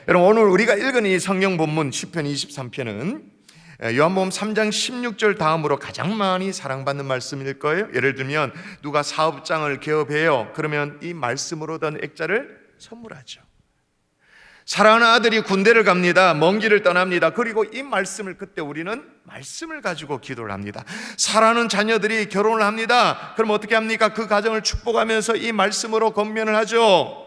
여러분, 오늘 우리가 읽은 이 성경 본문 시편 23편은 요한복음 3장 16절 다음으로 가장 많이 사랑받는 말씀일 거예요. 예를 들면 누가 사업장을 개업해요. 그러면 이 말씀으로 얻은 액자를 선물하죠. 사랑하는 아들이 군대를 갑니다. 먼 길을 떠납니다. 그리고 이 말씀을 그때 우리는 말씀을 가지고 기도를 합니다. 사랑하는 자녀들이 결혼을 합니다. 그럼 어떻게 합니까? 그 가정을 축복하면서 이 말씀으로 권면을 하죠.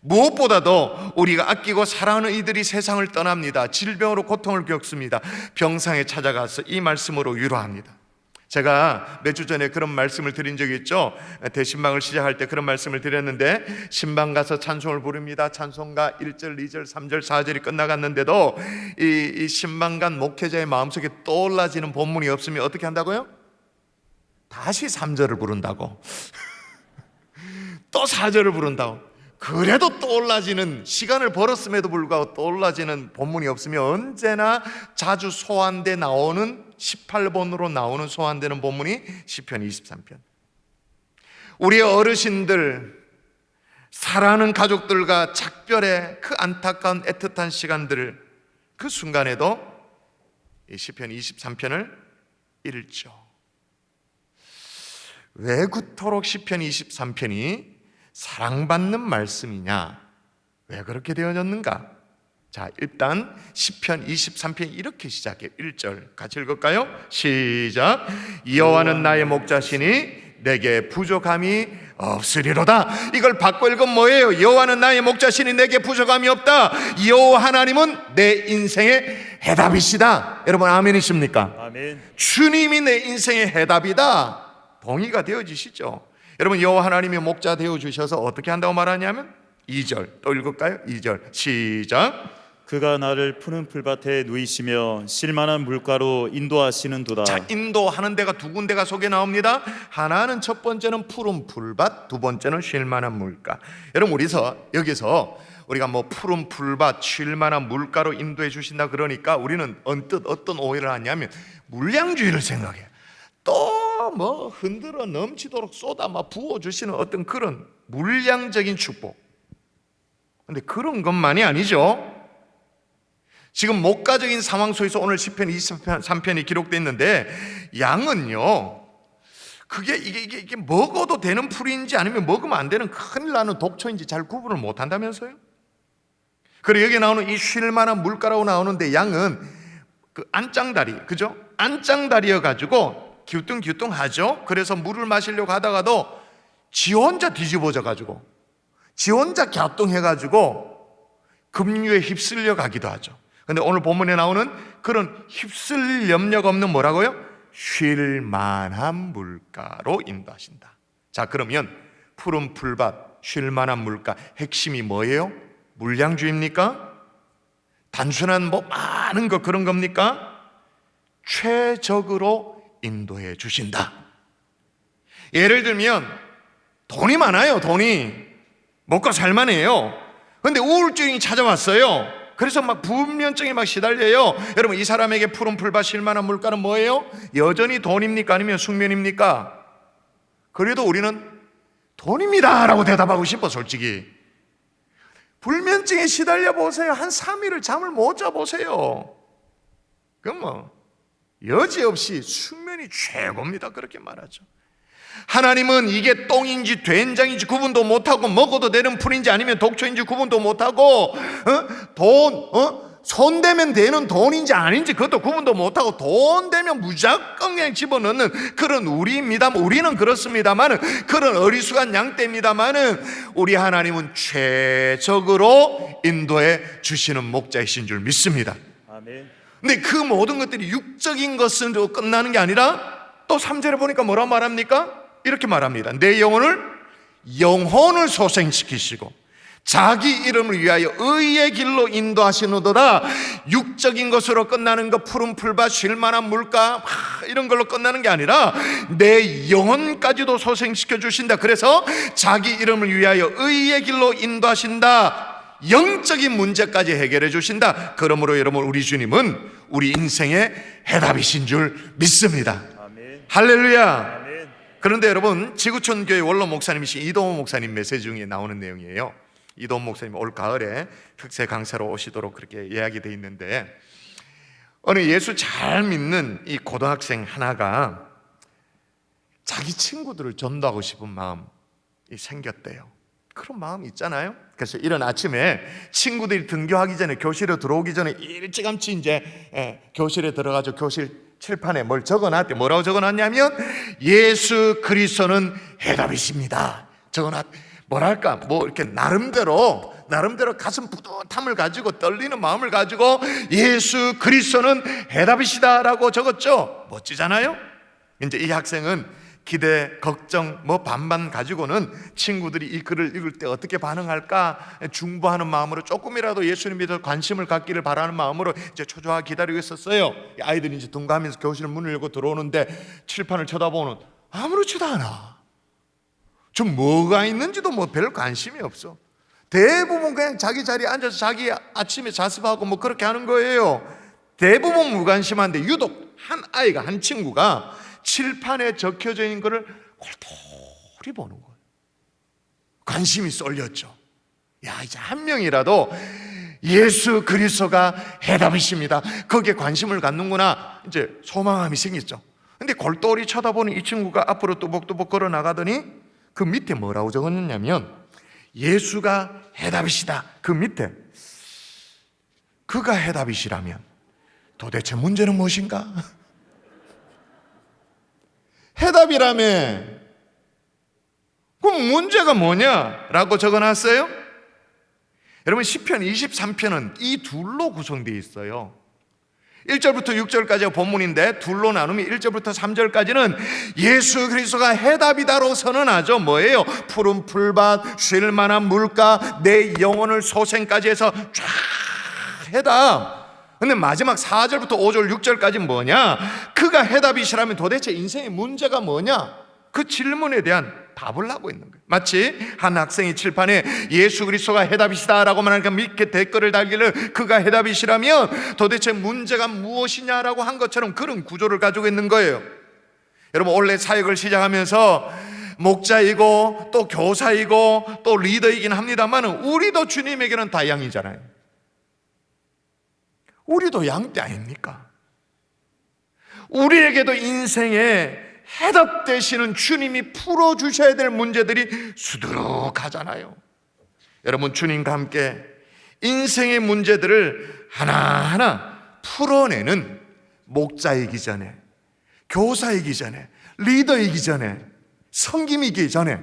무엇보다도 우리가 아끼고 사랑하는 이들이 세상을 떠납니다. 질병으로 고통을 겪습니다. 병상에 찾아가서 이 말씀으로 위로합니다. 제가 몇 주 전에 그런 말씀을 드린 적이 있죠. 대신방을 시작할 때 그런 말씀을 드렸는데, 신방 가서 찬송을 부릅니다. 찬송가 1절, 2절, 3절, 4절이 끝나갔는데도 이 신방간 목회자의 마음속에 떠올라지는 본문이 없으면 어떻게 한다고요? 다시 3절을 부른다고. 또 4절을 부른다고. 그래도 떠올라지는, 시간을 벌었음에도 불구하고 떠올라지는 본문이 없으면 언제나 자주 소환돼 나오는 18번으로 나오는 소환되는 본문이 시편 23편. 우리의 어르신들, 사랑하는 가족들과 작별의 그 안타까운 애틋한 시간들을 그 순간에도 이 시편 23편을 읽죠. 왜 그토록 시편 23편이 사랑받는 말씀이냐? 왜 그렇게 되어졌는가? 자, 일단 시편 23편 이렇게 시작해요. 1절 같이 읽을까요? 시작. 여호와는 나의 목자시니 내게 부족함이 없으리로다. 이걸 바꿔 읽으면 뭐예요? 여호와는 나의 목자시니 내게 부족함이 없다. 여호와 하나님은 내 인생의 해답이시다. 여러분 아멘이십니까? 아멘. 주님이 내 인생의 해답이다. 동의가 되어지시죠? 여러분, 여호와 하나님이 목자 되어주셔서 어떻게 한다고 말하냐면 2절 또 읽을까요? 2절 시작. 그가 나를 푸른 풀밭에 누이시며 쉴만한 물가로 인도하시는도다. 자, 인도하는 데가 두 군데가 속에 나옵니다. 하나는 첫 번째는 푸른 풀밭, 두 번째는 쉴만한 물가. 여러분, 여기서 우리가 뭐 푸른 풀밭, 쉴만한 물가로 인도해 주신다 그러니까 우리는 언뜻 어떤 오해를 하냐면 물량주의를 생각해요. 또 뭐 흔들어 넘치도록 쏟아 막 부어주시는 어떤 그런 물량적인 축복. 근데 그런 것만이 아니죠. 지금 목가적인 상황 속에서 오늘 시편 23편이 기록되어 있는데, 양은요, 이게 먹어도 되는 풀인지 아니면 먹으면 안 되는 큰일 나는 독초인지 잘 구분을 못 한다면서요. 그리고 여기 나오는 이 쉴만한 물가라고 나오는데, 양은 그 안짱다리, 그죠? 안짱다리여 가지고 기우뚱기우뚱하죠. 그래서 물을 마시려고 하다가도 지 혼자 뒤집어져 가지고, 지 혼자 갸뚱해 가지고 급류에 휩쓸려 가기도 하죠. 근데 오늘 본문에 나오는 그런 휩쓸릴 염려가 없는 뭐라고요? 쉴만한 물가로 인도하신다. 자, 그러면 푸른 풀밭, 쉴만한 물가, 핵심이 뭐예요? 물량주의입니까? 단순한 뭐 많은 거 그런 겁니까? 최적으로 인도해 주신다. 예를 들면 돈이 많아요. 돈이 먹고 살만해요. 그런데 우울증이 찾아왔어요. 그래서 막 불면증에 막 시달려요. 여러분, 이 사람에게 푸른 풀밭 쉴만한 물가는 뭐예요? 여전히 돈입니까? 아니면 숙면입니까? 그래도 우리는 돈입니다 라고 대답하고 싶어. 솔직히 불면증에 시달려 보세요. 한 3일을 잠을 못 자보세요. 그럼 뭐 여지없이 숙면이 최고입니다. 그렇게 말하죠. 하나님은 이게 똥인지 된장인지 구분도 못하고, 먹어도 되는 풀인지 아니면 독초인지 구분도 못하고, 손 대면 되는 돈인지 아닌지 그것도 구분도 못하고, 돈 되면 무조건 그냥 집어넣는 그런 우리입니다. 우리는 그렇습니다만은, 그런 어리숙한 양떼입니다만은, 우리 하나님은 최적으로 인도해 주시는 목자이신 줄 믿습니다. 아멘. 근데 그 모든 것들이 육적인 것으로 끝나는 게 아니라 또 3절에 보니까 뭐라고 말합니까? 이렇게 말합니다. 내 영혼을 소생시키시고 자기 이름을 위하여 의의 길로 인도하시는도다. 육적인 것으로 끝나는 것, 푸른 풀밭, 쉴만한 물가 이런 걸로 끝나는 게 아니라 내 영혼까지도 소생시켜 주신다. 그래서 자기 이름을 위하여 의의 길로 인도하신다. 영적인 문제까지 해결해 주신다. 그러므로 여러분, 우리 주님은 우리 인생의 해답이신 줄 믿습니다. 아멘. 할렐루야. 아멘. 그런데 여러분, 지구촌 교회 원로 목사님이신 이동호 목사님 메시지 중에 나오는 내용이에요. 이돈 목사님 올 가을에 특세 강사로 오시도록 그렇게 이야기 돼 있는데, 어느 예수 잘 믿는 이 고등학생 하나가 자기 친구들을 전도하고 싶은 마음이 생겼대요. 그런 마음이 있잖아요. 그래서 이른 아침에 친구들이 등교하기 전에, 교실에 들어오기 전에 일찌감치 이제 교실에 들어가서 교실 칠판에 뭘 적어놨대. 뭐라고 적어놨냐면 예수 그리스도는 해답이십니다. 적어놨. 뭐랄까, 뭐 이렇게 나름대로 가슴 뿌듯함을 가지고 떨리는 마음을 가지고 예수 그리스도는 해답이시다라고 적었죠. 멋지잖아요. 이제 이 학생은 기대, 걱정 뭐 반반 가지고는 친구들이 이 글을 읽을 때 어떻게 반응할까 중보하는 마음으로 조금이라도 예수님에 대해서 관심을 갖기를 바라는 마음으로 이제 초조하게 기다리고 있었어요. 아이들이 이제 등교하면서 교실 문을 열고 들어오는데 칠판을 쳐다보는, 아무렇지도 않아. 좀 뭐가 있는지도 뭐 별 관심이 없어. 대부분 그냥 자기 자리에 앉아서 자기 아침에 자습하고 뭐 그렇게 하는 거예요. 대부분 무관심한데 유독 한 아이가, 한 친구가 칠판에 적혀져 있는 것을 골똘히 보는 거예요. 관심이 쏠렸죠. 야, 이제 한 명이라도 예수 그리스도가 해답이십니다, 거기에 관심을 갖는구나, 이제 소망감이 생겼죠. 근데 골똘히 쳐다보는 이 친구가 앞으로 뚜벅뚜벅 걸어 나가더니 그 밑에 뭐라고 적었냐면 예수가 해답이시다. 그 밑에 그가 해답이시라면 도대체 문제는 무엇인가? 해답이라며 그럼 문제가 뭐냐라고 적어놨어요. 여러분, 시편 23편은 이 둘로 구성되어 있어요. 1절부터 6절까지가 본문인데 둘로 나누면 1절부터 3절까지는 예수 그리스도가 해답이다로 선언하죠. 뭐예요? 푸른 풀밭, 쉴 만한 물가, 내 영혼을 소생까지 해서 쫙 해답. 근데 마지막 4절부터 5절 6절까지는 뭐냐? 그가 해답이시라면 도대체 인생의 문제가 뭐냐? 그 질문에 대한 답을 하고 있는 거예요. 마치 한 학생이 칠판에 예수 그리스도가 해답이시다라고만 하니까 밑에 댓글을 달기를 그가 해답이시라면 도대체 문제가 무엇이냐라고 한 것처럼 그런 구조를 가지고 있는 거예요. 여러분, 원래 사역을 시작하면서 목자이고 또 교사이고 또 리더이긴 합니다만 우리도 주님에게는 다 양이잖아요. 우리도 양떼 아닙니까? 우리에게도 인생에 해답 되시는 주님이 풀어주셔야 될 문제들이 수두룩하잖아요. 여러분, 주님과 함께 인생의 문제들을 하나하나 풀어내는 목자이기 전에, 교사이기 전에, 리더이기 전에, 섬김이기 전에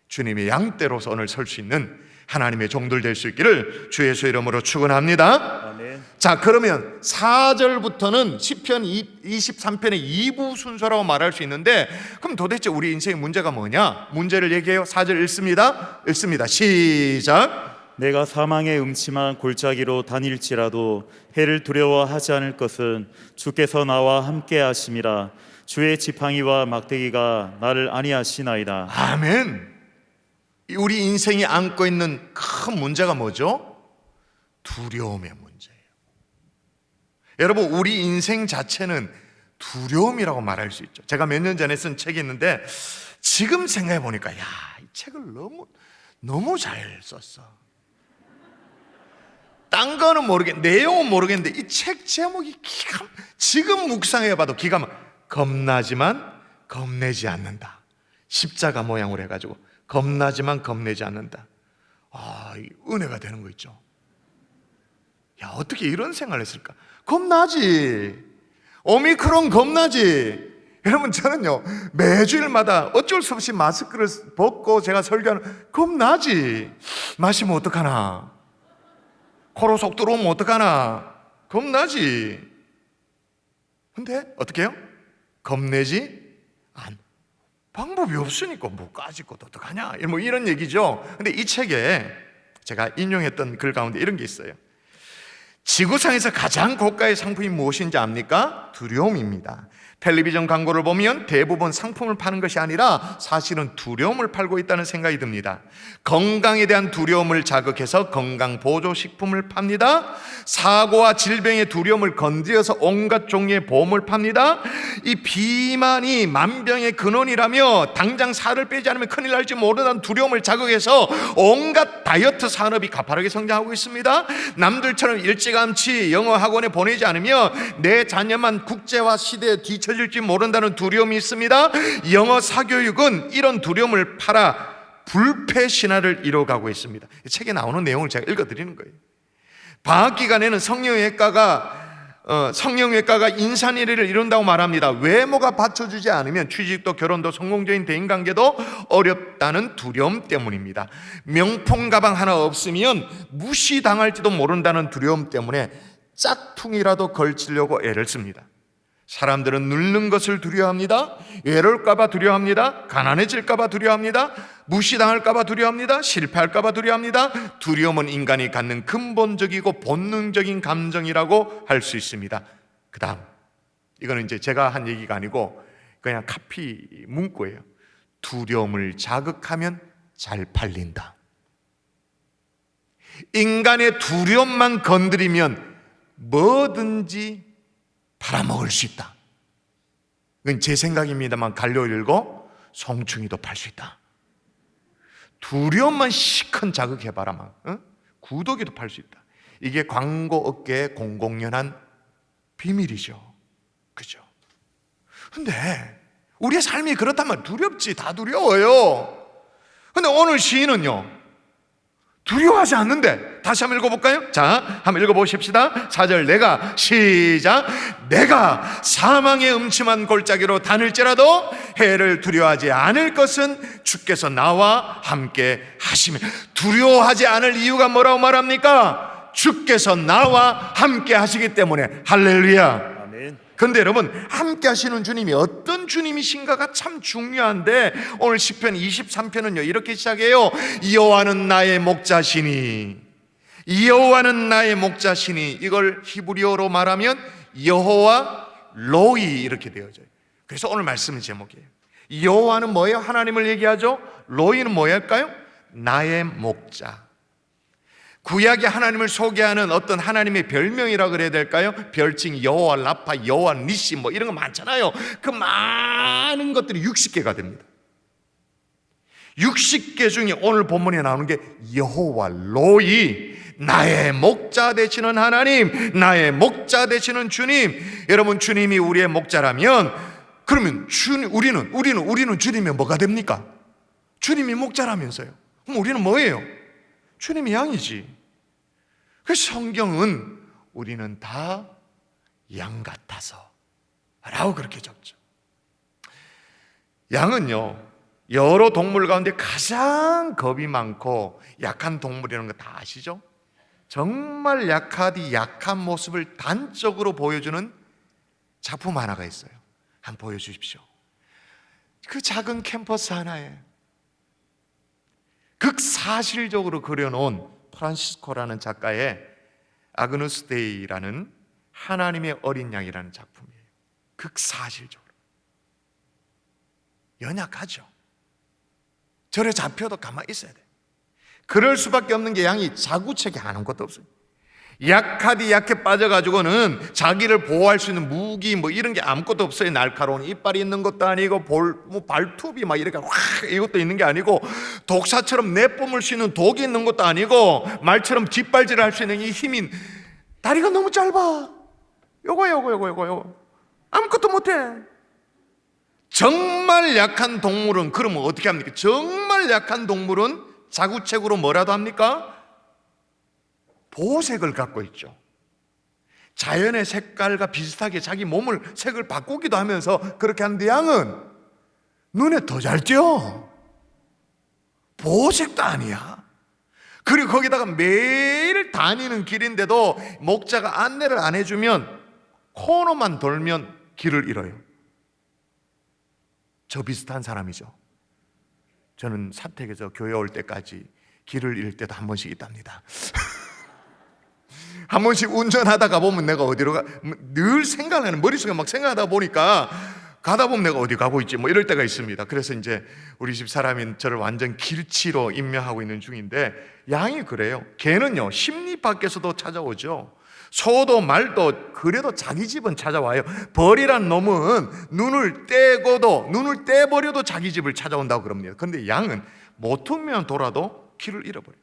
주님의 양떼로서 오늘 설 수 있는 하나님의 종들 될 수 있기를 주 예수 이름으로 축원합니다. 아멘. 자, 그러면 4절부터는 시편 23편의 2부 순서라고 말할 수 있는데, 그럼 도대체 우리 인생의 문제가 뭐냐? 문제를 얘기해요. 4절 읽습니다. 시작. 내가 사망의 음침한 골짜기로 다닐지라도 해를 두려워하지 않을 것은 주께서 나와 함께 하심이라. 주의 지팡이와 막대기가 나를 안위하시나이다. 아멘. 우리 인생이 안고 있는 큰 문제가 뭐죠? 두려움의 문제예요. 여러분, 우리 인생 자체는 두려움이라고 말할 수 있죠. 제가 몇 년 전에 쓴 책이 있는데 지금 생각해 보니까 야, 이 책을 너무 잘 썼어. 딴 거는 모르겠는데, 내용은 모르겠는데 이 책 제목이 지금 묵상해 봐도 기가 막, 겁나지만 겁내지 않는다. 십자가 모양으로 해가지고 겁나지만 겁내지 않는다. 아, 은혜가 되는 거 있죠. 야, 어떻게 이런 생각을 했을까? 겁나지. 오미크론 겁나지. 여러분, 저는요 매주일마다 어쩔 수 없이 마스크를 벗고 제가 설교하는, 겁나지. 마시면 어떡하나, 코로 속 들어오면 어떡하나, 겁나지. 근데 어떻게 해요? 겁내지 않. 방법이 없으니까 뭐 까짓 것도 어떡하냐, 뭐 이런 얘기죠. 근데 이 책에 제가 인용했던 글 가운데 이런 게 있어요. 지구상에서 가장 고가의 상품이 무엇인지 압니까? 두려움입니다. 텔레비전 광고를 보면 대부분 상품을 파는 것이 아니라 사실은 두려움을 팔고 있다는 생각이 듭니다. 건강에 대한 두려움을 자극해서 건강보조식품을 팝니다. 사고와 질병의 두려움을 건드려서 온갖 종류의 보험을 팝니다. 이 비만이 만병의 근원이라며 당장 살을 빼지 않으면 큰일 날지 모른다는 두려움을 자극해서 온갖 다이어트 산업이 가파르게 성장하고 있습니다. 남들처럼 일찌감치 영어 학원에 보내지 않으면 내 자녀만 국제화 시대에 뒤처질지 모른다는 두려움이 있습니다. 영어 사교육은 이런 두려움을 팔아 불패 신화를 이뤄가고 있습니다. 책에 나오는 내용을 제가 읽어드리는 거예요. 방학 기간에는 성형외과가 인산일해를 이룬다고 말합니다. 외모가 받쳐주지 않으면 취직도 결혼도 성공적인 대인관계도 어렵다는 두려움 때문입니다. 명품 가방 하나 없으면 무시당할지도 모른다는 두려움 때문에 짝퉁이라도 걸치려고 애를 씁니다. 사람들은 늙는 것을 두려워합니다. 외로울까봐 두려워합니다. 가난해질까봐 두려워합니다. 무시당할까봐 두려워합니다. 실패할까봐 두려워합니다. 두려움은 인간이 갖는 근본적이고 본능적인 감정이라고 할 수 있습니다. 그 다음, 이거는 이제 제가 한 얘기가 아니고 그냥 카피 문구예요. 두려움을 자극하면 잘 팔린다. 인간의 두려움만 건드리면 뭐든지 팔아먹을 수 있다. 이건 제 생각입니다만 갈려일고 송충이도 팔 수 있다. 두려움만 시큰 자극해봐라 막 구더기도 팔 수 있다. 이게 광고 업계의 공공연한 비밀이죠. 그죠? 근데 우리의 삶이 그렇다면 두렵지. 다 두려워요. 근데 오늘 시인은요 두려워하지 않는데, 다시 한번 읽어볼까요? 자, 한번 읽어보십시다. 4절 내가, 시작. 내가 사망의 음침한 골짜기로 다닐지라도 해를 두려워하지 않을 것은 주께서 나와 함께 하시면. 두려워하지 않을 이유가 뭐라고 말합니까? 주께서 나와 함께 하시기 때문에. 할렐루야. 근데 여러분, 함께 하시는 주님이 어떤 주님이신가가 참 중요한데, 오늘 시편 23편은요 이렇게 시작해요. 여호와는 나의 목자시니, 여호와는 나의 목자시니. 이걸 히브리어로 말하면 여호와 로이 이렇게 되어져요. 그래서 오늘 말씀의 제목이에요. 여호와는 뭐예요? 하나님을 얘기하죠. 로이는 뭐일까요? 나의 목자. 구약의 하나님을 소개하는 어떤 하나님의 별명이라 그래야 될까요? 별칭, 여호와 라파, 여호와 니시 뭐 이런 거 많잖아요. 그 많은 것들이 60개가 됩니다. 60개 중에 오늘 본문에 나오는 게 여호와 로이, 나의 목자 되시는 하나님, 나의 목자 되시는 주님. 여러분, 주님이 우리의 목자라면, 그러면 우리는 주님이 뭐가 됩니까? 주님이 목자라면서요. 그럼 우리는 뭐예요? 주님이 양이지. 그래서 성경은 우리는 다 양 같아서 라고 그렇게 적죠. 양은요 여러 동물 가운데 가장 겁이 많고 약한 동물이라는 거 다 아시죠? 정말 약하디 약한 모습을 단적으로 보여주는 작품 하나가 있어요. 한번 보여주십시오. 그 작은 캔버스 하나에 극사실적으로 그려놓은 프란시스코라는 작가의 아그누스 데이라는 하나님의 어린 양이라는 작품이에요. 극사실적으로 연약하죠. 절에 잡혀도 가만히 있어야 돼. 그럴 수밖에 없는 게 양이 자구책이 아무것도 없어요. 약하디 약해 빠져가지고는 자기를 보호할 수 있는 무기 뭐 이런 게 아무것도 없어요. 날카로운 이빨이 있는 것도 아니고 발톱이 막 이렇게 확 이것도 있는 게 아니고, 독사처럼 내뿜을 수 있는 독이 있는 것도 아니고, 말처럼 뒷발질을 할 수 있는 이 힘인 다리가 너무 짧아. 요거 아무것도 못해. 정말 약한 동물은 그러면 어떻게 합니까? 정말 약한 동물은 자구책으로 뭐라도 합니까? 보호색을 갖고 있죠. 자연의 색깔과 비슷하게 자기 몸을 색을 바꾸기도 하면서 그렇게 하는데, 양은 눈에 더 잘 띄어. 보호색도 아니야. 그리고 거기다가 매일 다니는 길인데도 목자가 안내를 안 해주면 코너만 돌면 길을 잃어요. 저 비슷한 사람이죠. 저는 사택에서 교회 올 때까지 길을 잃을 때도 한 번씩 있답니다. 한 번씩 운전하다가 보면 내가 어디로 늘 생각하는, 머릿속에 막 생각하다 보니까 가다 보면 내가 어디 가고 있지 뭐 이럴 때가 있습니다. 그래서 이제 우리 집 사람이 저를 완전 길치로 임명하고 있는 중인데, 양이 그래요. 개는요 심리 밖에서도 찾아오죠. 소도 말도 그래도 자기 집은 찾아와요. 벌이란 놈은 눈을 떼버려도 자기 집을 찾아온다고 그럽니다. 그런데 양은 모퉁이만 돌아도 길을 잃어버려요.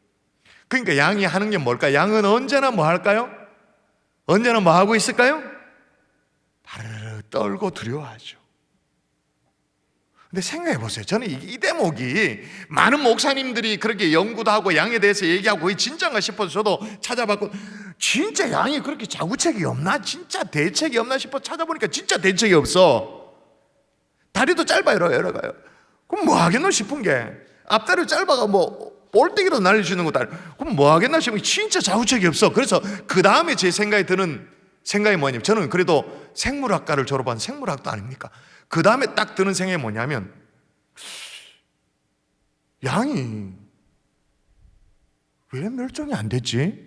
그러니까 양이 하는 게 뭘까? 양은 언제나 뭐 할까요? 언제나 뭐 하고 있을까요? 바르르 떨고 두려워하죠. 근데 생각해 보세요. 저는 이 대목이 많은 목사님들이 그렇게 연구도 하고 양에 대해서 얘기하고 거의 진짜인가 싶어서 저도 찾아봤고, 진짜 양이 그렇게 자구책이 없나? 진짜 대책이 없나 싶어 찾아보니까 진짜 대책이 없어. 다리도 짧아요, 여러가요. 그럼 뭐 하겠노 싶은 게, 앞다리를 짧아가 뭐 볼때기로 날릴 수 있는 것도 아니고, 그럼 뭐 하겠나 싶으면 진짜 자구책이 없어. 그래서 그 다음에 제 생각이 드는 생각이 뭐냐면, 저는 그래도 생물학과를 졸업한 생물학도 아닙니까? 그 다음에 딱 드는 생각이 뭐냐면, 양이 왜 멸종이 안 됐지?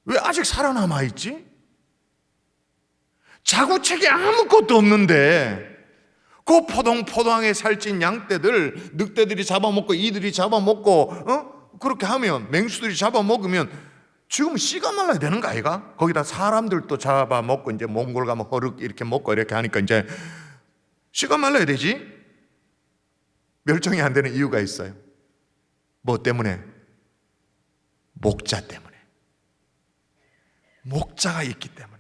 왜 아직 살아남아 있지? 자구책이 아무것도 없는데 그 포동포동하게 살찐 양떼들, 늑대들이 잡아먹고 이들이 잡아먹고 그렇게 하면, 맹수들이 잡아먹으면 지금 씨가 말라야 되는 거 아이가? 거기다 사람들도 잡아먹고 이제 몽골 가면 허륵 이렇게 먹고 이렇게 하니까 이제 씨가 말라야 되지? 멸종이 안 되는 이유가 있어요. 뭐 때문에? 목자 때문에. 목자가 있기 때문에.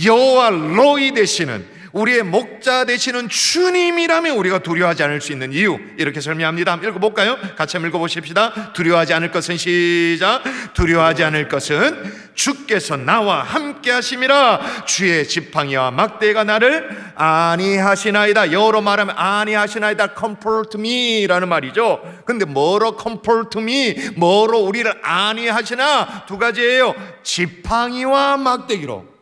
여호와 로이 되시는, 우리의 목자 되시는 주님이라면 우리가 두려워하지 않을 수 있는 이유, 이렇게 설명합니다. 한번 읽어볼까요? 같이 한번 읽어보십시다. 두려워하지 않을 것은, 시작. 두려워하지 않을 것은 주께서 나와 함께 하심이라. 주의 지팡이와 막대가 나를 안위하시나이다. 영어로 말하면 안위하시나이다, comfort me 라는 말이죠. 근데 뭐로 comfort me, 뭐로 우리를 안위하시나? 두 가지예요. 지팡이와 막대기로.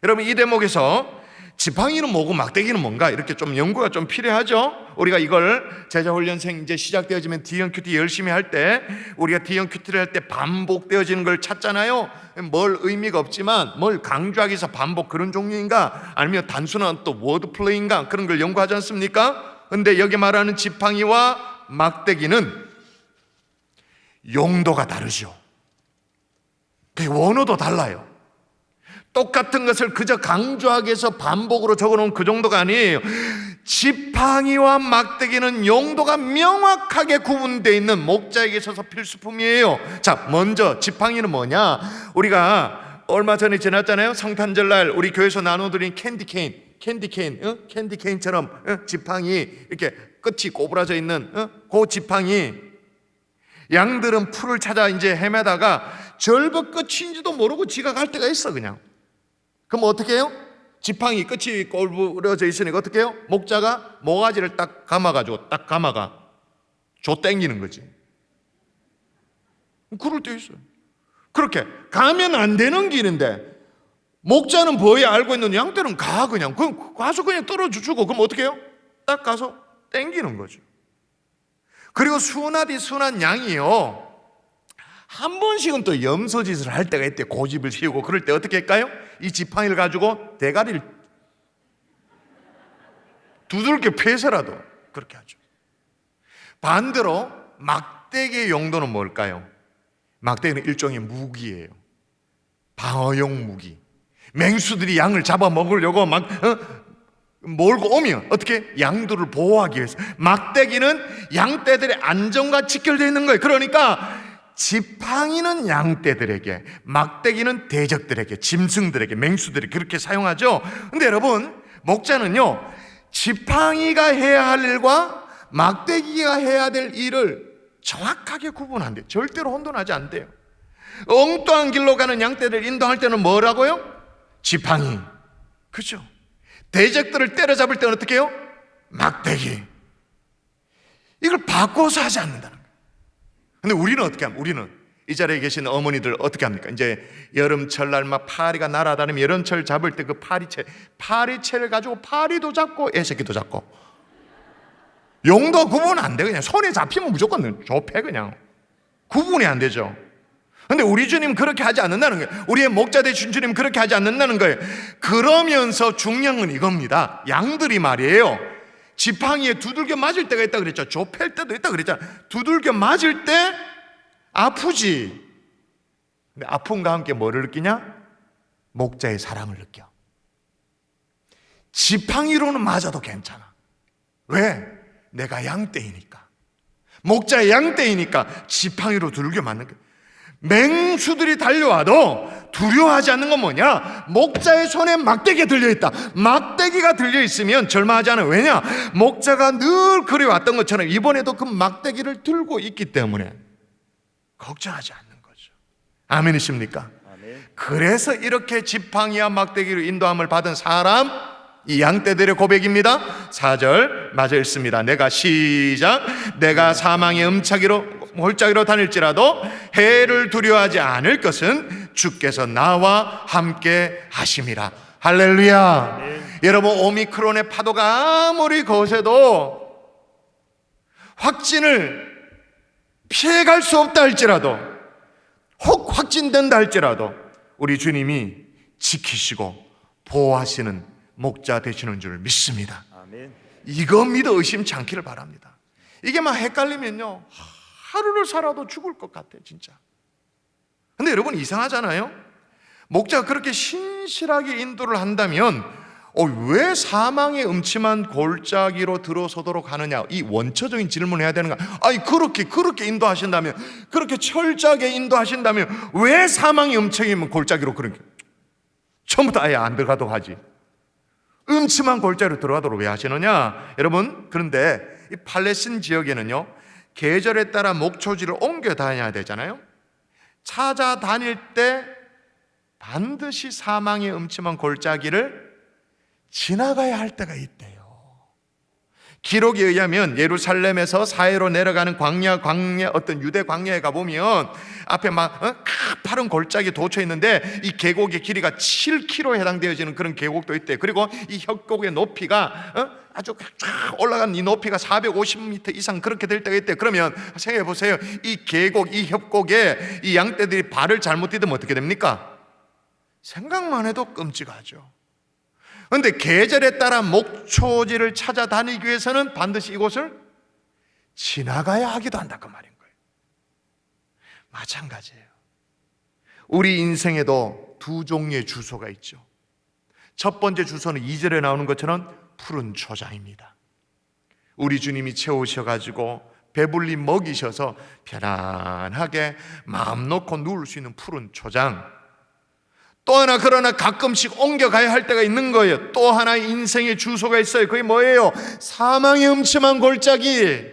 여러분, 이 대목에서 지팡이는 뭐고 막대기는 뭔가, 이렇게 좀 연구가 좀 필요하죠. 우리가 이걸 제자훈련생 이제 시작되어지면 D형 큐티 열심히 할 때, 우리가 D형 큐티를 할 때 반복되어지는 걸 찾잖아요. 뭘 의미가 없지만 뭘 강조하기 위해서 반복, 그런 종류인가, 아니면 단순한 또 워드플레이인가, 그런 걸 연구하지 않습니까? 근데 여기 말하는 지팡이와 막대기는 용도가 다르죠. 그 원어도 달라요. 똑같은 것을 그저 강조하기 위해서 반복으로 적어놓은 그 정도가 아니에요. 지팡이와 막대기는 용도가 명확하게 구분되어 있는 목자에게 있어서 필수품이에요. 자, 먼저 지팡이는 뭐냐? 우리가 얼마 전에 지났잖아요. 성탄절날 우리 교회에서 나눠드린 캔디케인처럼 지팡이, 이렇게 끝이 꼬부라져 있는 그 지팡이. 양들은 풀을 찾아 이제 헤매다가 절벽 끝인지도 모르고 지가 갈 때가 있어, 그냥. 그럼 어떻게 해요? 지팡이 끝이 꼬부러져 있으니까 어떻게 해요? 목자가 모가지를 딱 감아가지고 줘 땡기는 거지. 그럴 때 있어요. 그렇게 가면 안 되는 길인데 목자는 뭐에 알고 있는, 양떼는 그냥 가서 그냥 떨어주고, 그럼 어떻게 해요? 딱 가서 땡기는 거죠. 그리고 순한 양이요, 한 번씩은 또 염소짓을 할 때가 있대. 고집을 피우고. 그럴 때 어떻게 할까요? 이 지팡이를 가지고 대가리를 두들겨 패서라도 그렇게 하죠. 반대로 막대기의 용도는 뭘까요? 막대기는 일종의 무기예요. 방어용 무기. 맹수들이 양을 잡아먹으려고 막 몰고 오면 어떻게? 양들을 보호하기 위해서. 막대기는 양떼들의 안전과 직결되어 있는 거예요. 그러니까 지팡이는 양떼들에게, 막대기는 대적들에게, 짐승들에게, 맹수들에게 그렇게 사용하죠. 근데 여러분, 목자는요, 지팡이가 해야 할 일과 막대기가 해야 될 일을 정확하게 구분한대요. 절대로 혼돈하지 않대요. 엉뚱한 길로 가는 양떼를 인도할 때는 뭐라고요? 지팡이. 그죠? 대적들을 때려잡을 때는 어떻게 해요? 막대기. 이걸 바꿔서 하지 않는다는 거예요. 근데 우리는 어떻게 합니까? 우리는 이 자리에 계신 어머니들 어떻게 합니까? 이제 여름철 날 막 파리가 날아다니면 여름철 잡을 때 그 파리채를 가지고 파리도 잡고 애새끼도 잡고, 용도 구분 안 돼. 그냥 손에 잡히면 무조건 좁혀. 그냥 구분이 안 되죠. 근데 우리 주님 그렇게 하지 않는다는 거예요. 우리의 목자 되신 주님 그렇게 하지 않는다는 거예요. 그러면서 중요한 건 이겁니다. 양들이 말이에요, 지팡이에 두들겨 맞을 때가 있다 그랬죠. 좁힐 때도 있다 그랬잖아. 두들겨 맞을 때 아프지. 근데 아픔과 함께 뭐를 느끼냐? 목자의 사랑을 느껴. 지팡이로는 맞아도 괜찮아. 왜? 내가 양떼이니까. 목자의 양떼이니까 지팡이로 두들겨 맞는 거야. 맹수들이 달려와도 두려워하지 않는 건 뭐냐? 목자의 손에 막대기가 들려있다. 막대기가 들려있으면 절망하지 않아요. 왜냐? 목자가 늘 그래왔던 것처럼 이번에도 그 막대기를 들고 있기 때문에 걱정하지 않는 거죠. 아멘이십니까? 아멘. 그래서 이렇게 지팡이와 막대기로 인도함을 받은 사람, 이 양떼들의 고백입니다. 4절 마저 읽습니다. 내가 시작. 내가 사망의 골짜기로 다닐지라도 해를 두려워하지 않을 것은 주께서 나와 함께 하심이라. 할렐루야. 여러분, 오미크론의 파도가 아무리 거세도 확진을 피해갈 수 없다 할지라도, 혹 확진된다 할지라도 우리 주님이 지키시고 보호하시는 목자 되시는 줄 믿습니다. 아멘. 이거 믿어 의심치 않기를 바랍니다. 이게 막 헷갈리면요, 하루를 살아도 죽을 것 같아 진짜. 근데 여러분, 이상하잖아요. 목자가 그렇게 신실하게 인도를 한다면 왜 사망의 음침한 골짜기로 들어서도록 하느냐, 이 원초적인 질문을 해야 되는 거야. 아니 그렇게 인도하신다면, 그렇게 철저하게 인도하신다면 왜 사망의 음침한 골짜기로 그렇게 처음부터 아예 안 들어가도록 하지? 음침한 골짜기로 들어가도록 왜 하시느냐? 여러분, 그런데 이 팔레스틴 지역에는요, 계절에 따라 목초지를 옮겨 다녀야 되잖아요. 찾아다닐 때 반드시 사망의 음침한 골짜기를 지나가야 할 때가 있대요. 기록에 의하면 예루살렘에서 사해로 내려가는 광야 어떤 유대 광야에 가보면 앞에 막 가파른 골짜기 도처 있는데 이 계곡의 길이가 7km에 해당되어지는 그런 계곡도 있대. 그리고 이 협곡의 높이가 아주 쫙 올라간 이 높이가 450m 이상 그렇게 될 때가 있대. 그러면 생각해 보세요. 이 계곡, 이 협곡에 이 양떼들이 발을 잘못 디디면 어떻게 됩니까? 생각만 해도 끔찍하죠. 그런데 계절에 따라 목초지를 찾아다니기 위해서는 반드시 이곳을 지나가야 하기도 한다 그 말인 거예요. 마찬가지예요. 우리 인생에도 두 종류의 주소가 있죠. 첫 번째 주소는 2절에 나오는 것처럼 푸른 초장입니다. 우리 주님이 채우셔가지고 배불리 먹이셔서 편안하게 마음 놓고 누울 수 있는 푸른 초장. 또 하나, 그러나 가끔씩 옮겨가야 할 때가 있는 거예요. 또 하나의 인생의 주소가 있어요. 그게 뭐예요? 사망의 음침한 골짜기,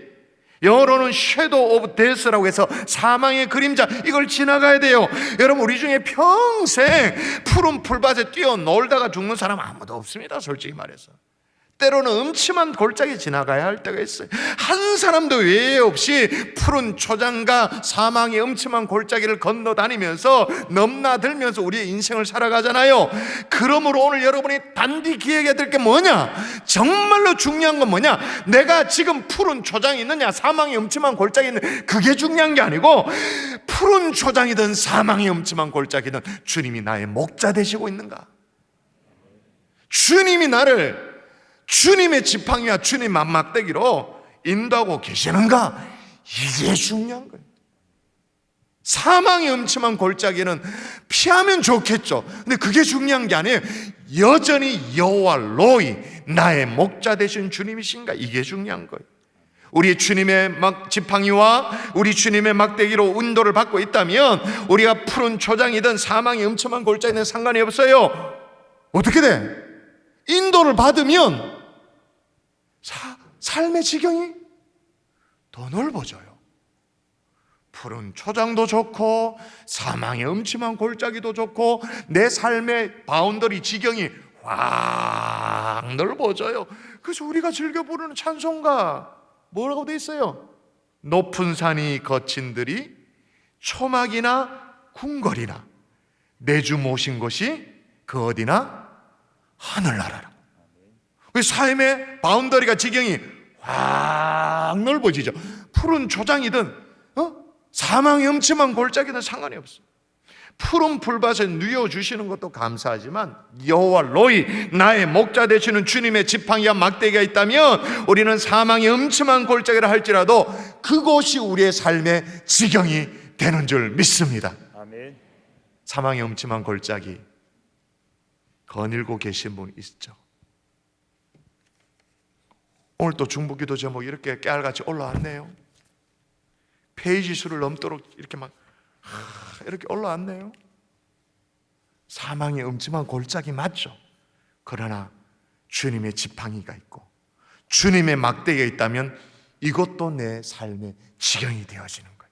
영어로는 shadow of death라고 해서 사망의 그림자, 이걸 지나가야 돼요. 여러분, 우리 중에 평생 푸른 풀밭에 뛰어놀다가 죽는 사람 아무도 없습니다, 솔직히 말해서. 때로는 음침한 골짜기 지나가야 할 때가 있어요. 한 사람도 외에 없이 푸른 초장과 사망의 음침한 골짜기를 건너 다니면서 넘나들면서 우리의 인생을 살아가잖아요. 그러므로 오늘 여러분이 단디 기억해야 될 게 뭐냐? 정말로 중요한 건 뭐냐? 내가 지금 푸른 초장이 있느냐, 사망의 음침한 골짜기 있느냐, 그게 중요한 게 아니고, 푸른 초장이든 사망의 음침한 골짜기든 주님이 나의 목자 되시고 있는가? 주님이 나를 주님의 지팡이와 주님 막대기로 인도하고 계시는가? 이게 중요한 거예요. 사망의 음침한 골짜기는 피하면 좋겠죠. 근데 그게 중요한 게 아니에요. 여전히 여호와 로이, 나의 목자 되신 주님이신가? 이게 중요한 거예요. 우리 주님의 지팡이와 우리 주님의 막대기로 인도를 받고 있다면 우리가 푸른 초장이든 사망의 음침한 골짜기는 상관이 없어요. 어떻게 돼? 인도를 받으면 삶의 지경이 더 넓어져요. 푸른 초장도 좋고 사망의 음침한 골짜기도 좋고 내 삶의 바운더리 지경이 확 넓어져요. 그래서 우리가 즐겨 부르는 찬송가 뭐라고 돼 있어요? 높은 산이 거친 들이 초막이나 궁궐이나 내 주 모신 곳이 그 어디나 하늘나라라. 삶의 바운더리가 지경이 확 넓어지죠. 푸른 초장이든 사망의 음침한 골짜기는 상관이 없어요. 푸른 풀밭에 누워주시는 것도 감사하지만 여호와 로이 나의 목자 되시는 주님의 지팡이와 막대기가 있다면 우리는 사망의 음침한 골짜기를 할지라도 그곳이 우리의 삶의 지경이 되는 줄 믿습니다. 아멘. 사망의 음침한 골짜기 거닐고 계신 분 있죠? 오늘 또 중보기도 제목 이렇게 깨알같이 올라왔네요. 페이지 수를 넘도록 이렇게 막 이렇게 올라왔네요. 사망의 음침한 골짜기 맞죠? 그러나 주님의 지팡이가 있고 주님의 막대기가 있다면 이것도 내 삶의 지경이 되어지는 거예요.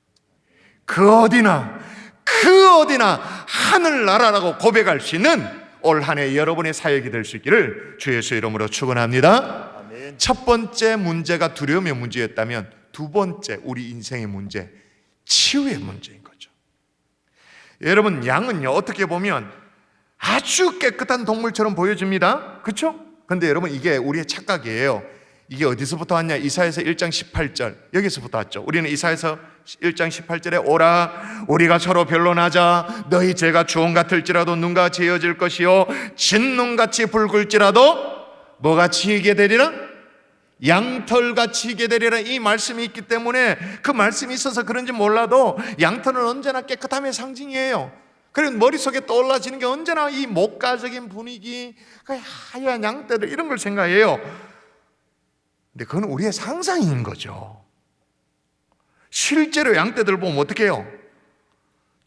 그 어디나 하늘나라라고 고백할 수 있는 올 한 해 여러분의 사역이 될 수 있기를 주 예수 이름으로 축원합니다. 아멘. 첫 번째 문제가 두려움의 문제였다면 두 번째 우리 인생의 문제, 치유의 문제인 거죠. 여러분, 양은요 어떻게 보면 아주 깨끗한 동물처럼 보여집니다. 그렇죠? 근데 여러분, 이게 우리의 착각이에요. 이게 어디서부터 왔냐? 이사야서 1장 18절 여기서부터 왔죠. 우리는 이사야서 1장 18절에 오라 우리가 서로 변론하자. 너희 죄가 주홍 같을지라도 눈같이 이어질 것이요 진눈같이 붉을지라도 뭐같이 이게 되리라? 양털같이 이게 되리라. 이 말씀이 있기 때문에 그 말씀이 있어서 그런지 몰라도 양털은 언제나 깨끗함의 상징이에요. 그리고 머릿속에 떠올라지는 게 언제나 이 목가적인 분위기, 그 하얀 양떼들 이런 걸 생각해요. 근데 그건 우리의 상상인 거죠. 실제로 양떼들 보면 어떻게 해요?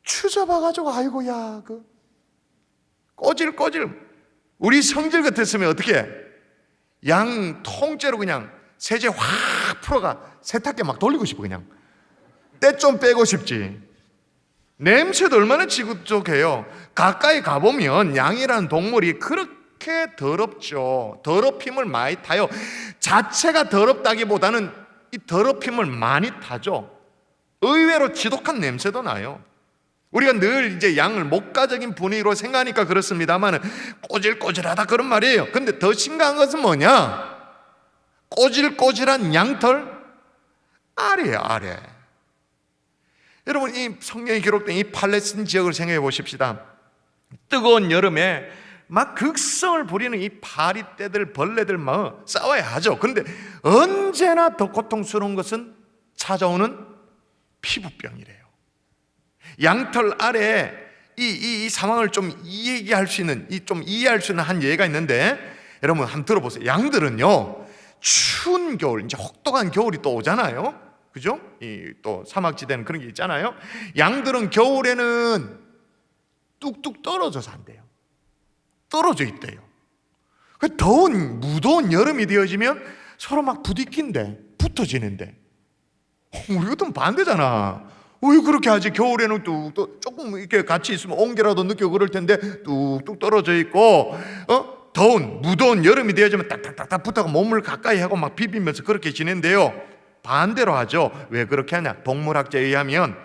추잡아가지고 아이고야 그 꼬질꼬질. 우리 성질 같았으면 어떻게 해? 양 통째로 그냥 세제 확 풀어가 세탁기 막 돌리고 싶어. 그냥 때 좀 빼고 싶지. 냄새도 얼마나 지긋지긋해요. 가까이 가보면 양이라는 동물이 그렇게 더럽죠. 더럽힘을 많이 타요. 자체가 더럽다기보다는 이 더럽힘을 많이 타죠. 의외로 지독한 냄새도 나요. 우리가 늘 이제 양을 목가적인 분위기로 생각하니까 그렇습니다만 꼬질꼬질하다 그런 말이에요. 근데 더 심각한 것은 뭐냐? 꼬질꼬질한 양털 아래예요, 아래. 여러분, 이 성경에 기록된 이 팔레스틴 지역을 생각해 보십시다. 뜨거운 여름에 막 극성을 부리는 이 파리떼들, 벌레들 막 싸워야 하죠. 그런데 언제나 더 고통스러운 것은 찾아오는 피부병이래요. 양털 아래에 이 상황을 좀 이해할 수 있는, 좀 이해할 수 있는 한 예가 있는데, 여러분 한번 들어보세요. 양들은요, 추운 겨울, 이제 혹독한 겨울이 또 오잖아요. 그죠? 또 사막지대는 그런 게 있잖아요. 양들은 겨울에는 뚝뚝 떨어져 산대요. 떨어져 있대요. 무더운 여름이 되어지면 서로 막 부딪힌대, 붙어지는데. 우리 같으면 반대잖아. 왜 그렇게 하지? 겨울에는 뚝뚝 조금 이렇게 같이 있으면 온기라도 느끼고 그럴 텐데 뚝뚝 떨어져 있고, 무더운 여름이 되어지면 딱딱딱딱 붙어가 몸을 가까이 하고 막 비비면서 그렇게 지낸대요. 반대로 하죠. 왜 그렇게 하냐? 동물학자에 의하면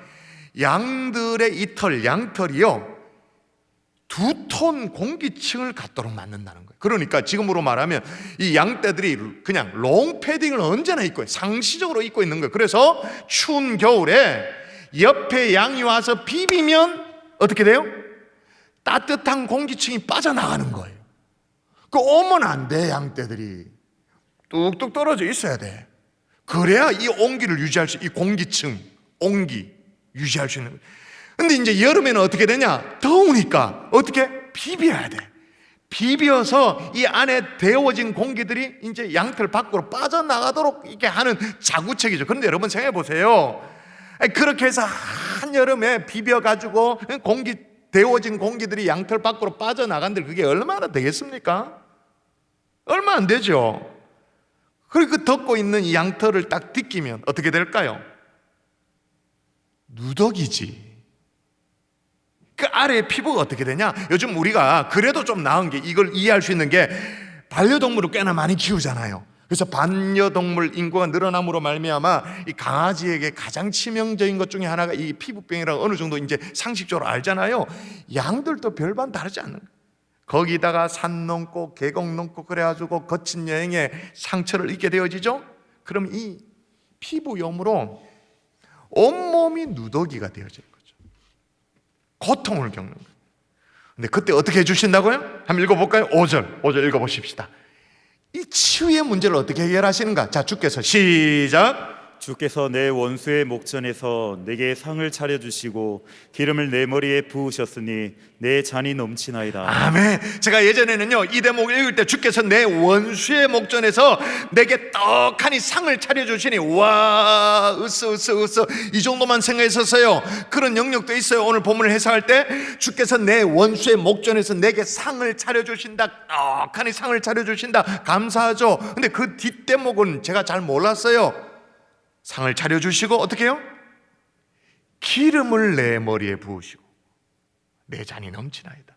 양들의 이 양털이요 2톤 공기층을 갖도록 만든다는 거예요. 그러니까 지금으로 말하면 이 양떼들이 그냥 롱패딩을 언제나 입고 있어요. 상시적으로 입고 있는 거예요. 그래서 추운 겨울에 옆에 양이 와서 비비면 어떻게 돼요? 따뜻한 공기층이 빠져나가는 거예요. 오면 안 돼. 양떼들이 뚝뚝 떨어져 있어야 돼. 그래야 이 온기를 유지할 수, 이 공기층, 온기 유지할 수 있는 거예요. 근데 이제 여름에는 어떻게 되냐? 더우니까 어떻게? 비벼야 돼. 비벼서 이 안에 데워진 공기들이 이제 양털 밖으로 빠져나가도록 이렇게 하는 자구책이죠. 그런데 여러분 생각해 보세요. 그렇게 해서 한여름에 비벼가지고 데워진 공기들이 양털 밖으로 빠져나간들 그게 얼마나 되겠습니까? 얼마 안 되죠. 그리고 그 덮고 있는 이 양털을 딱 딛기면 어떻게 될까요? 누더기지. 그 아래의 피부가 어떻게 되냐? 요즘 우리가 그래도 좀 나은 게, 이걸 이해할 수 있는 게 반려동물을 꽤나 많이 키우잖아요. 그래서 반려동물 인구가 늘어남으로 말미암아 이 강아지에게 가장 치명적인 것 중에 하나가 이 피부병이라고 어느 정도 이제 상식적으로 알잖아요. 양들도 별반 다르지 않는 거예요. 거기다가 산 넘고 계곡 넘고 그래가지고 거친 여행에 상처를 입게 되어지죠. 그럼 이 피부염으로 온몸이 누더기가 되어진 거죠. 고통을 겪는 거예요. 근데 그때 어떻게 해주신다고요? 한번 읽어볼까요? 5절 읽어보십시다. 이 치유의 문제를 어떻게 해결하시는가? 자, 주께서 시작. 주께서 내 원수의 목전에서 내게 상을 차려주시고 기름을 내 머리에 부으셨으니 내 잔이 넘치나이다. 아멘. 제가 예전에는요 이 대목을 읽을 때 주께서 내 원수의 목전에서 내게 떡하니 상을 차려주시니 와 으쓱 이 정도만 생각했었어요. 그런 영역도 있어요. 오늘 본문을 해석할 때 주께서 내 원수의 목전에서 내게 상을 차려주신다, 떡하니 상을 차려주신다, 감사하죠. 근데 그 뒷대목은 제가 잘 몰랐어요. 상을 차려주시고 어떻게 해요? 기름을 내 머리에 부으시고 내 잔이 넘치나이다.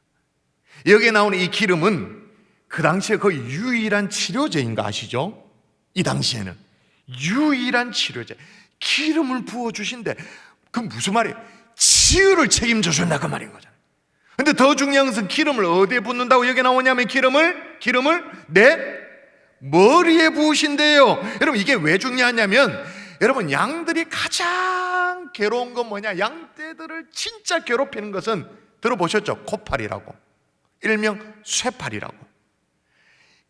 여기에 나오는 이 기름은 그 당시에 거의 유일한 치료제인 거 아시죠? 이 당시에는 유일한 치료제, 기름을 부어주신대. 그 무슨 말이에요? 치유를 책임져 준다 그 말인 거잖아요. 근데 더 중요한 것은 기름을 어디에 붓는다고 여기 나오냐면 기름을 내 머리에 부으신대요. 여러분 이게 왜 중요하냐면 여러분 양들이 가장 괴로운 건 뭐냐? 양떼들을 진짜 괴롭히는 것은 들어보셨죠? 코팔이라고, 일명 쇠팔이라고.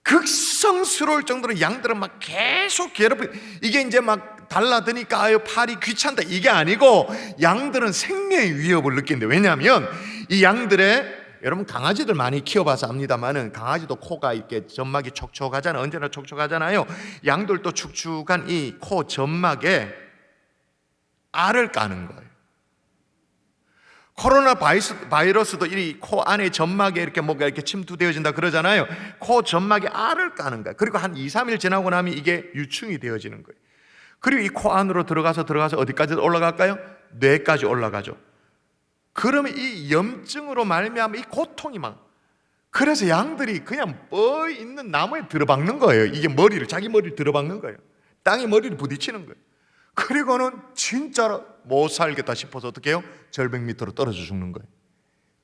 극성스러울 정도로 양들은 막 계속 괴롭히고, 이게 이제 막 달라드니까 아유 팔이 귀찮다 이게 아니고 양들은 생명의 위협을 느낀대. 왜냐하면 이 양들의, 여러분 강아지들 많이 키워봐서 압니다만은 강아지도 코가 이렇게 점막이 촉촉하잖아요. 언제나 촉촉하잖아요. 양들도 축축한 이 코 점막에 알을 까는 거예요. 코로나 바이러스도 이 코 안에 점막에 이렇게 뭐가 이렇게 침투되어진다 그러잖아요. 코 점막에 알을 까는 거예요. 그리고 한 2, 3일 지나고 나면 이게 유충이 되어지는 거예요. 그리고 이 코 안으로 들어가서 어디까지 올라갈까요? 뇌까지 올라가죠. 그러면 이 염증으로 말미암아 이 고통이 막, 그래서 양들이 그냥 뻐 있는 나무에 들어박는 거예요. 이게 자기 머리를 들어박는 거예요. 땅에 머리를 부딪히는 거예요. 그리고는 진짜로 못 살겠다 싶어서 어떻게 해요? 절벽 밑으로 떨어져 죽는 거예요.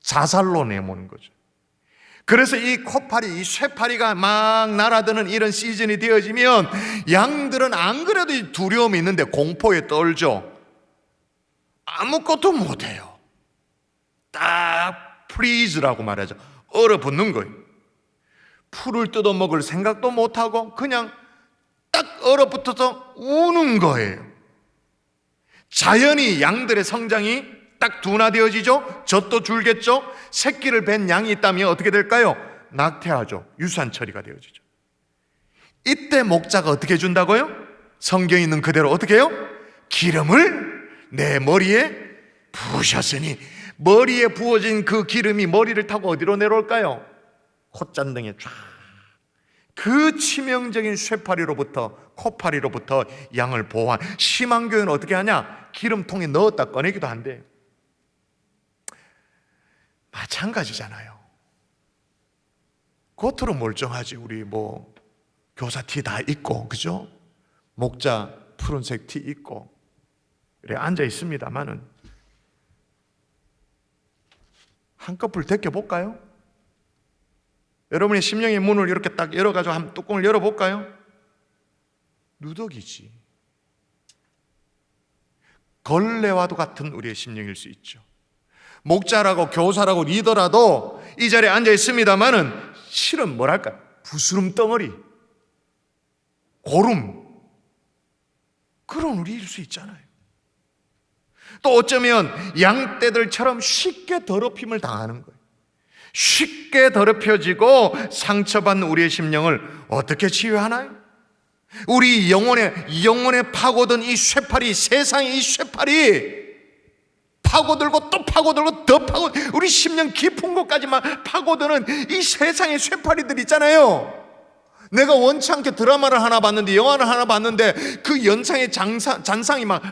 자살로 내모는 거죠. 그래서 이 코파리, 이 쇠파리가 막 날아드는 이런 시즌이 되어지면 양들은 안 그래도 두려움이 있는데 공포에 떨죠. 아무것도 못해요. 딱 프리즈라고 말하죠. 얼어붙는 거예요. 풀을 뜯어먹을 생각도 못하고 그냥 딱 얼어붙어서 우는 거예요. 자연히 양들의 성장이 딱 둔화되어지죠. 젖도 줄겠죠. 새끼를 뵌 양이 있다면 어떻게 될까요? 낙태하죠. 유산 처리가 되어지죠. 이때 목자가 어떻게 해준다고요? 성경에 있는 그대로 어떻게 해요? 기름을 내 머리에 부으셨으니, 머리에 부어진 그 기름이 머리를 타고 어디로 내려올까요? 콧잔등에 쫙. 그 치명적인 쇠파리로부터, 코파리로부터 양을 보호한. 심한 교회는 어떻게 하냐? 기름통에 넣었다 꺼내기도 한대. 마찬가지잖아요. 겉으로 멀쩡하지. 우리 뭐 교사 티 다 입고, 그죠? 목자 푸른색 티 입고 그래 앉아 있습니다만은 한꺼풀 데껴볼까요? 여러분의 심령의 문을 이렇게 딱 열어가지고 한 뚜껑을 열어볼까요? 누더기지. 걸레와도 같은 우리의 심령일 수 있죠. 목자라고 교사라고 리더라도 이 자리에 앉아 있습니다만은 실은 뭐랄까? 부스럼 덩어리, 고름, 그런 우리일 수 있잖아요. 또 어쩌면 양떼들처럼 쉽게 더럽힘을 당하는 거예요. 쉽게 더럽혀지고 상처받는 우리의 심령을 어떻게 치유하나요? 우리 영혼에 파고든 이 쇠팔이, 세상의 이 쇠팔이 파고들고 또 파고들고 더 우리 심령 깊은 곳까지만 파고드는 이 세상의 쇠팔이들 있잖아요. 내가 원치 않게 드라마를 하나 봤는데, 영화를 하나 봤는데 그 연상의 잔상이 막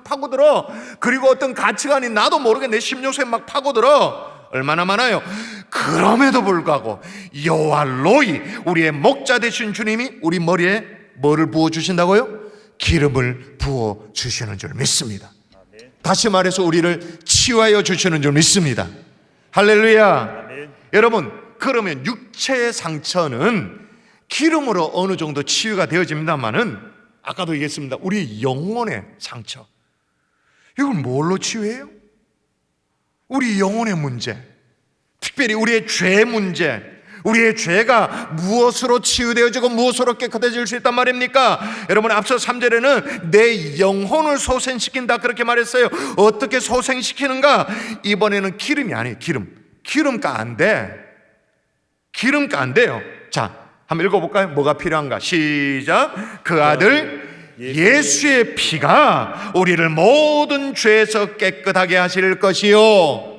파고들어. 그리고 어떤 가치관이 나도 모르게 내 심령속에 막 파고들어. 얼마나 많아요. 그럼에도 불구하고 여호와 로이, 우리의 목자 되신 주님이 우리 머리에 뭐를 부어주신다고요? 기름을 부어주시는 줄 믿습니다. 다시 말해서 우리를 치유하여 주시는 줄 믿습니다. 할렐루야. 여러분, 그러면 육체의 상처는 기름으로 어느 정도 치유가 되어집니다만은 아까도 얘기했습니다. 우리 영혼의 상처, 이걸 뭘로 치유해요? 우리 영혼의 문제, 특별히 우리의 죄 문제, 우리의 죄가 무엇으로 치유되어지고 무엇으로 깨끗해질 수 있단 말입니까? 여러분, 앞서 3절에는 내 영혼을 소생시킨다 그렇게 말했어요. 어떻게 소생시키는가? 이번에는 기름이 아니에요. 기름가 안 돼. 기름가 안 돼요. 자, 한번 읽어볼까요? 뭐가 필요한가? 시작. 그 아들 예수의 피가 우리를 모든 죄에서 깨끗하게 하실 것이요.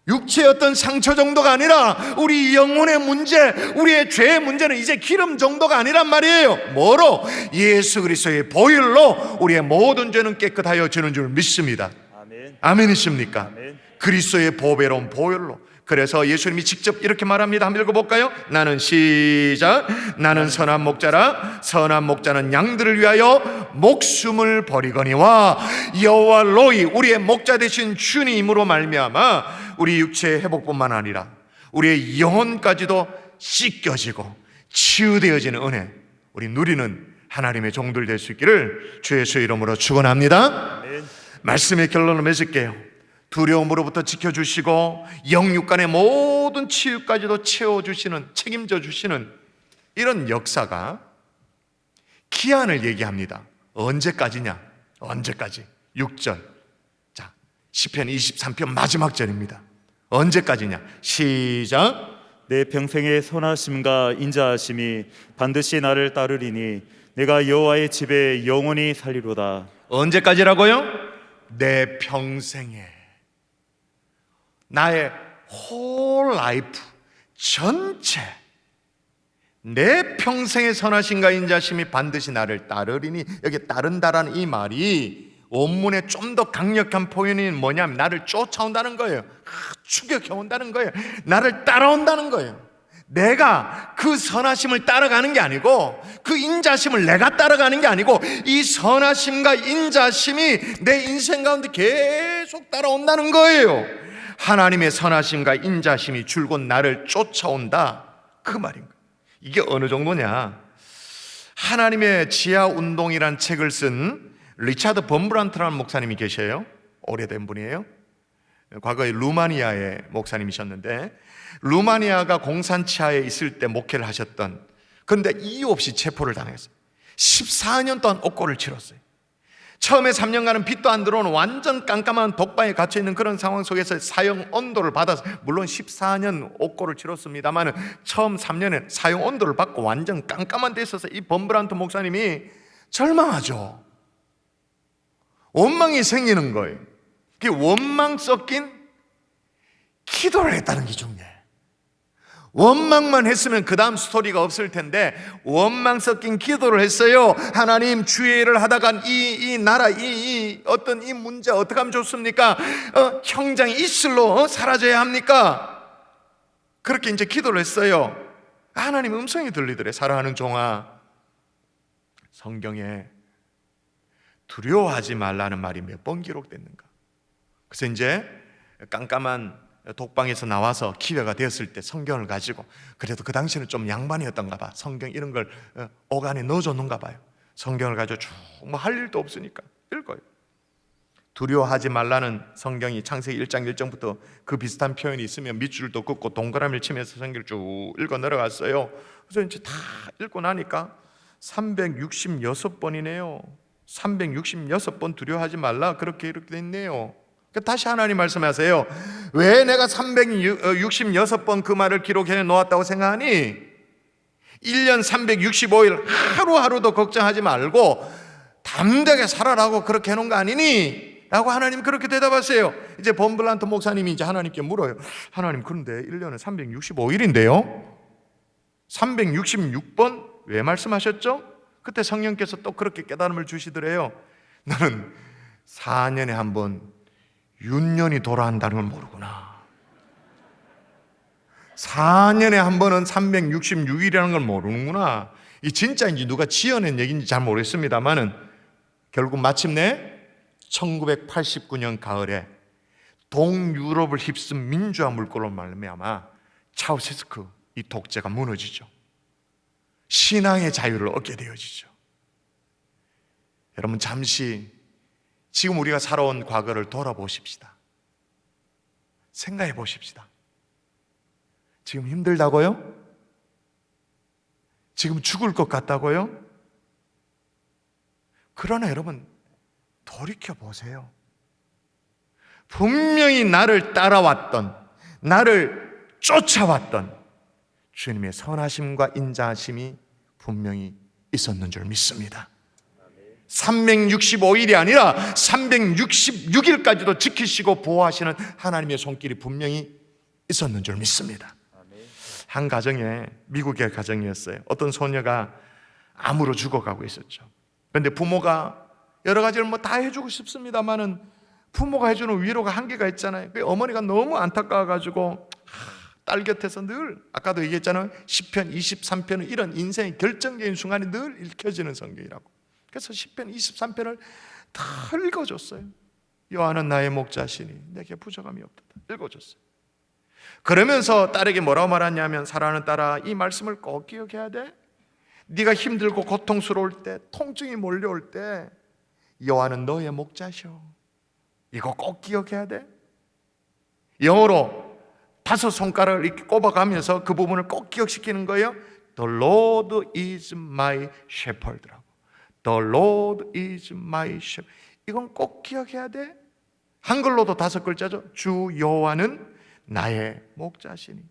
육체의 어떤 상처 정도가 아니라 우리 영혼의 문제, 우리의 죄의 문제는 이제 기름 정도가 아니란 말이에요. 뭐로? 예수 그리스도의 보혈로 우리의 모든 죄는 깨끗하여 지는 줄 믿습니다. 아멘. 아멘이십니까? 아멘. 그리스도의 보배로운 보혈로. 그래서 예수님이 직접 이렇게 말합니다. 한번 읽어볼까요? 나는 시작. 나는 선한 목자라. 선한 목자는 양들을 위하여 목숨을 버리거니와 여호와 로이, 우리의 목자 되신 주님으로 말미암아 우리 육체의 회복뿐만 아니라 우리의 영혼까지도 씻겨지고 치유되어지는 은혜, 우리 누리는 하나님의 종들 될 수 있기를 주 예수의 이름으로 축원합니다. 말씀의 결론을 맺을게요. 두려움으로부터 지켜주시고 영육간의 모든 치유까지도 채워주시는, 책임져 주시는 이런 역사가 기한을 얘기합니다. 언제까지냐? 언제까지? 6절. 자, 시편 23편 마지막 절입니다. 언제까지냐? 시작. 내 평생의 선하심과 인자하심이 반드시 나를 따르리니 내가 여호와의 집에 영원히 살리로다. 언제까지라고요? 내 평생에, 나의 whole life 전체, 내 평생의 선하심과 인자심이 반드시 나를 따르리니, 여기 따른다라는 이 말이 원문에 좀 더 강력한 표현이 뭐냐면 나를 쫓아온다는 거예요. 추격해온다는 거예요. 나를 따라온다는 거예요. 내가 그 선하심을 따라가는 게 아니고, 그 인자심을 내가 따라가는 게 아니고, 이 선하심과 인자심이 내 인생 가운데 계속 따라온다는 거예요. 하나님의 선하심과 인자심이 줄곧 나를 쫓아온다, 그 말인 거예요. 이게 어느 정도냐? 하나님의 지하 운동이란 책을 쓴 리차드 범브란트라는 목사님이 계셔요. 오래된 분이에요. 과거에 루마니아의 목사님이셨는데, 루마니아가 공산치하에 있을 때 목회를 하셨던, 그런데 이유 없이 체포를 당했어요. 14년 동안 옥고를 치렀어요. 처음에 3년간은 빛도 안 들어오는 완전 깜깜한 독방에 갇혀있는 그런 상황 속에서 사형 언도를 받아서, 물론 14년 옥고를 치렀습니다만 처음 3년에 사형 언도를 받고 완전 깜깜한 데 있어서 이 범브란트 목사님이 절망하죠. 원망이 생기는 거예요. 그 원망 섞인 기도를 했다는 게 중요해요. 원망만 했으면 그 다음 스토리가 없을 텐데 원망 섞인 기도를 했어요. 하나님, 주의 일을 하다가 이 나라, 어떤 이 문제 어떻게 하면 좋습니까? 형장이 이슬로 사라져야 합니까? 그렇게 이제 기도를 했어요. 하나님 음성이 들리더래. 사랑하는 종아, 성경에 두려워하지 말라는 말이 몇 번 기록됐는가? 그래서 이제 깜깜한 독방에서 나와서 기회가 되었을 때 성경을 가지고, 그래도 그 당시에는 좀 양반이었던가 봐. 성경 이런 걸 옥 안에 넣어줬는가 봐요. 성경을 가지고 쭉 뭐 할 일도 없으니까 읽어요. 두려워하지 말라는 성경이 창세기 1장 1절부터 그 비슷한 표현이 있으면 밑줄도 긋고 동그라미를 치면서 성경을 쭉 읽어 내려갔어요. 그래서 이제 다 읽고 나니까 366번이네요. 366번 두려워하지 말라, 그렇게 돼 있네요. 다시 하나님 말씀하세요. 왜 내가 366번 그 말을 기록해 놓았다고 생각하니? 1년 365일 하루하루도 걱정하지 말고 담대하게 살아라고 그렇게 해놓은 거 아니니? 라고 하나님 그렇게 대답하세요. 이제 범블란트 목사님이 이제 하나님께 물어요. 하나님, 그런데 1년에 365일인데요 366번 왜 말씀하셨죠? 그때 성령께서 또 그렇게 깨달음을 주시더래요. 너는 4년에 한 번 윤년이 돌아온다는 걸 모르구나. 4년에 한 번은 366일이라는 걸 모르는구나. 이 진짜인지 누가 지어낸 얘기인지 잘 모르겠습니다만은 결국 마침내 1989년 가을에 동유럽을 휩쓴 민주화 물결로 말미암아 차우세스크 이 독재가 무너지죠. 신앙의 자유를 얻게 되어지죠. 여러분, 잠시 지금 우리가 살아온 과거를 돌아보십시다. 생각해 보십시다. 지금 힘들다고요? 지금 죽을 것 같다고요? 그러나 여러분, 돌이켜 보세요. 분명히 나를 따라왔던, 나를 쫓아왔던 주님의 선하심과 인자하심이 분명히 있었는 줄 믿습니다. 365일이 아니라 366일까지도 지키시고 보호하시는 하나님의 손길이 분명히 있었는 줄 믿습니다. 한 가정에, 미국의 가정이었어요. 어떤 소녀가 암으로 죽어가고 있었죠. 그런데 부모가 여러 가지를 뭐 다 해주고 싶습니다만은 부모가 해주는 위로가 한계가 있잖아요. 어머니가 너무 안타까워가지고 딸 곁에서 늘, 아까도 얘기했잖아요, 시편 23편은 이런 인생의 결정적인 순간이 늘 읽혀지는 성경이라고. 그래서 시편 23편을 다 읽어줬어요. 여호와는 나의 목자시니 내게 부족함이 없다. 읽어줬어요. 그러면서 딸에게 뭐라고 말하냐면, 사랑하는 딸아, 이 말씀을 꼭 기억해야 돼. 네가 힘들고 고통스러울 때, 통증이 몰려올 때 여호와는 너의 목자셔. 이거 꼭 기억해야 돼. 영어로 5손가락을 이렇게 꼽아가면서 그 부분을 꼭 기억시키는 거예요. The Lord is my shepherd라고. The Lord is my shepherd. 이건 꼭 기억해야 돼. 한글로도 5글자죠. 주 여호와는 나의 목자시니.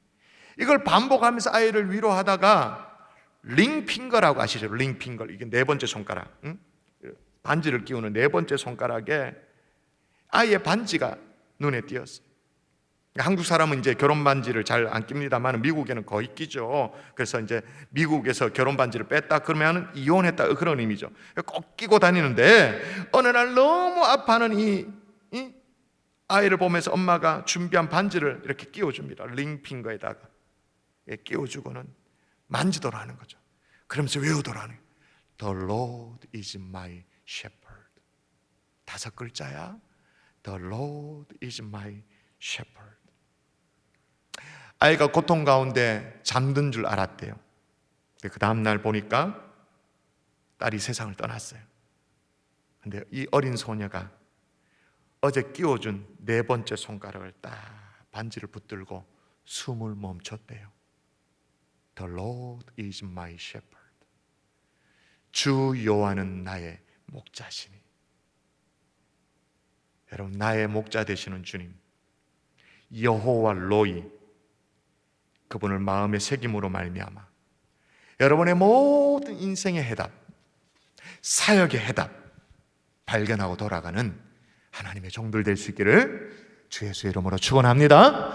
이걸 반복하면서 아이를 위로하다가 링핑거라고 아시죠? 링핑거. 이게 4번째 손가락, 응? 반지를 끼우는 4번째 손가락에 아이의 반지가 눈에 띄었어요. 한국 사람은 이제 결혼 반지를 잘 안 낍니다만 미국에는 거의 끼죠. 그래서 이제 미국에서 결혼 반지를 뺐다 그러면 이혼했다, 그런 의미죠. 꼭 끼고 다니는데 어느 날 너무 아파하는 이 아이를 보면서 엄마가 준비한 반지를 이렇게 끼워줍니다. 링핑거에다가 끼워주고는 만지도록 하는 거죠. 그러면서 외우도록 하는 거예요. The Lord is my shepherd. 5글자야. The Lord is my shepherd. 아이가 고통 가운데 잠든 줄 알았대요. 그 다음날 보니까 딸이 세상을 떠났어요. 근데 이 어린 소녀가 어제 끼워준 4번째 손가락을 딱 반지를 붙들고 숨을 멈췄대요. The Lord is my shepherd. 주 여호와는 나의 목자시니. 여러분, 나의 목자 되시는 주님, 여호와 로이, 그분을 마음에 새김으로 말미암아 여러분의 모든 인생의 해답, 사역의 해답 발견하고 돌아가는 하나님의 종들 될 수 있기를 주 예수의 이름으로 축원합니다.